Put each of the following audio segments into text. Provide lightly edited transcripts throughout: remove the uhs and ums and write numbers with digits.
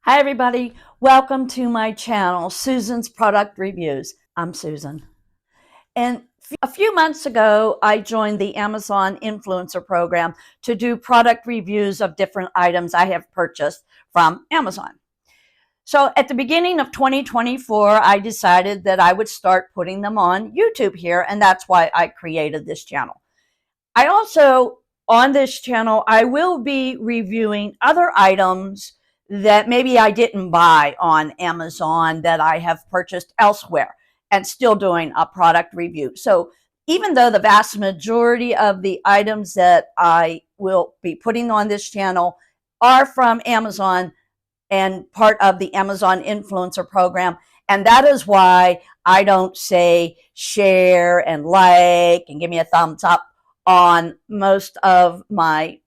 Hi everybody, welcome to my channel, Susan's Product Reviews. I'm Susan. And a few months ago, I joined the Amazon Influencer Program to do product reviews of different items I have purchased from Amazon. So at the beginning of 2024, I decided that I would start putting them on YouTube here, and that's why I created this channel. I also, on this channel, I will be reviewing other items that maybe I didn't buy on Amazon that I have purchased elsewhere and still doing a product review. So even though the vast majority of the items that I will be putting on this channel are from Amazon and part of the Amazon Influencer Program, and that is why I don't say share and like and give me a thumbs up on most of my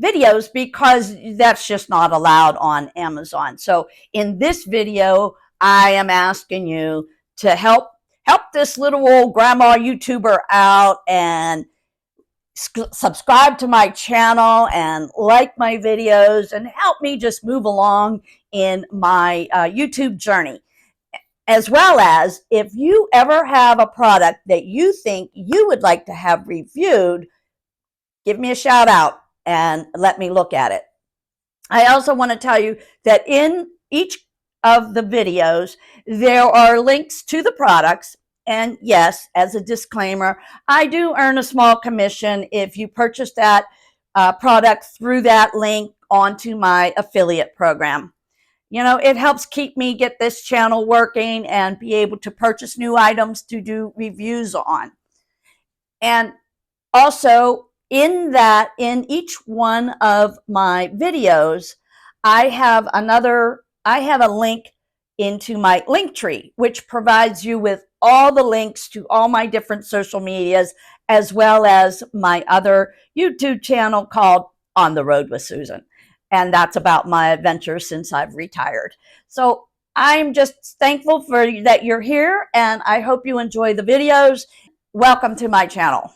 videos, because that's just not allowed on Amazon. So in this video, I am asking you to help this little old grandma YouTuber out and subscribe to my channel and like my videos and help me just move along in my YouTube journey. As well as, if you ever have a product that you think you would like to have reviewed, give me a shout out and let me look at it. I also want to tell you that in each of the videos, there are links to the products. And yes, as a disclaimer, I do earn a small commission if you purchase that product through that link onto my affiliate program. You know, it helps keep me get this channel working and be able to purchase new items to do reviews on. And also, in each one of my videos, I have a link into my link tree, which provides you with all the links to all my different social medias, as well as my other YouTube channel called On the Road with Susan. And that's about my adventures since I've retired. So I'm just thankful for that you're here, and I hope you enjoy the videos. Welcome to my channel.